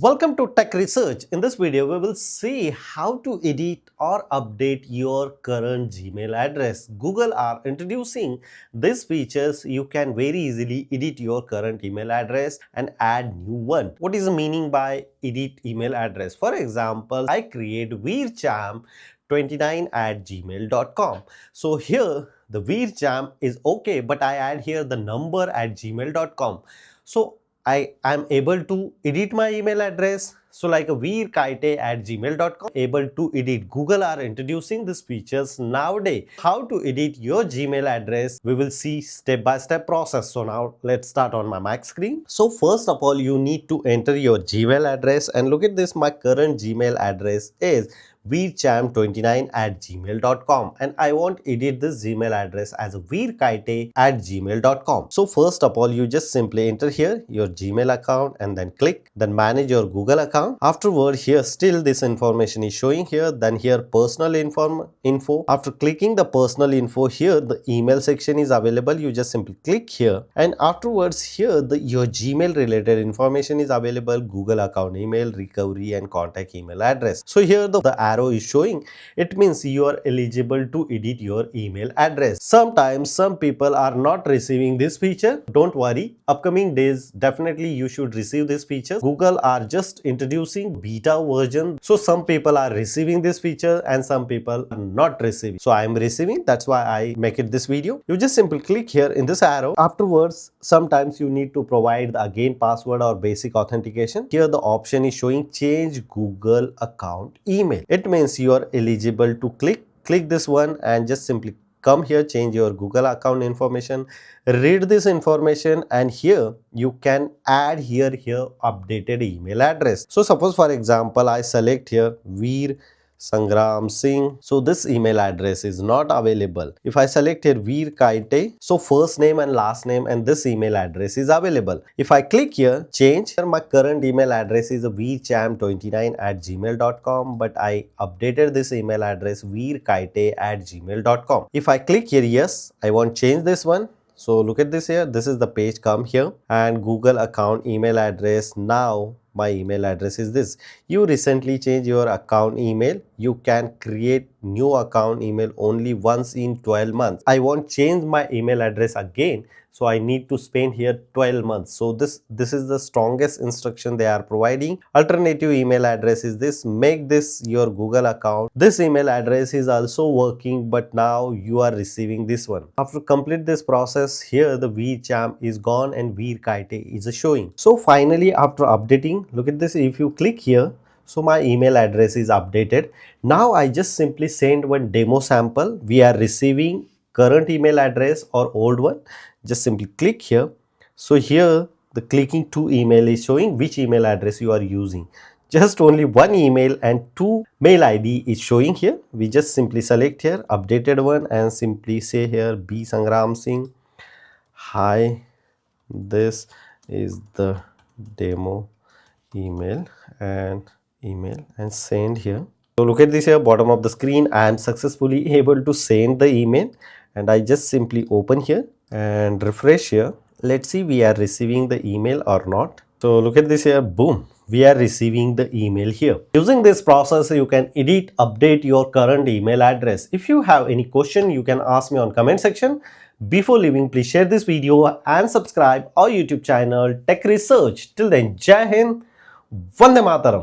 Welcome to Tech Research. In this video, we will see how to edit or update your current Gmail address. Google are introducing these features. You can very easily edit your current email address and add new one. What is the meaning by edit email address? For example, I create veercham29@gmail.com. So here the veercham is okay, but I add here the number at gmail.com. So I am able to edit my email address. So like a veerkite@gmail.com, able to edit. Google are introducing these features nowadays. How to edit your Gmail address, we will see step-by-step process. So now let's start on my Mac screen. So first of all, you need to enter your Gmail address and look at this. My current Gmail address is veercham29@gmail.com and I want to edit this Gmail address as veerkite@gmail.com. So first of all, you just simply enter here your Gmail account and then click, then manage your Google account. Afterward, here still this information is showing here, then here personal info. After clicking the personal info, here the email section is available. You just simply click here, and afterwards here your Gmail related information is available: Google account, email, recovery and contact email address. So here the arrow is showing, it means you are eligible to edit your email address. Sometimes some people are not receiving this feature. Don't worry, upcoming days definitely you should receive this feature. Google are just introducing beta version, so some people are receiving this feature and some people are not receiving. So I am receiving, that's why I make it this video. You just simply click here in this arrow. Afterwards, sometimes you need to provide again password or basic authentication. Here the option is showing change Google account email. It means you are eligible to click this one and just simply come here, change your Google account information, read this information, and here you can add here updated email address. So suppose for example I select here Veer Sangram Singh. So this email address is not available. If I select here Veer Kite, so first name and last name and this email address is available. If I click here change, here my current email address is veercham29@gmail.com, but I updated this email address veerkite@gmail.com. If I click here yes, I want change this one. So look at this here, this is the page come here and Google account email address. Now my email address is this. You recently changed your account email. You can create new account email only once in 12 months. I want change my email address again. So I need to spend here 12 months. So this is the strongest instruction they are providing. Alternative email address is this. Make this your Google account. This email address is also working, but now you are receiving this one. After complete this process, here the veercham is gone and veerkite is showing. So finally, after updating, look at this. If you click here, so my email address is updated. Now I just simply send one demo sample. We are receiving current email address or old one. Just simply click here. So here the clicking to email is showing which email address you are using. Just only one email and two mail ID is showing here. We just simply select here updated one and simply say here B Sangram Singh. Hi, this is the demo email and send here. So look at this here bottom of the screen. I am successfully able to send the email and I just simply open here and refresh here. Let's see we are receiving the email or not. So look at this here, boom, we are receiving the email here. Using this process, you can edit, update your current email address. If you have any question, you can ask me on comment section. Before leaving, please share this video and subscribe our YouTube channel Tech Research. Till then, Jai Hind, Vande Mataram.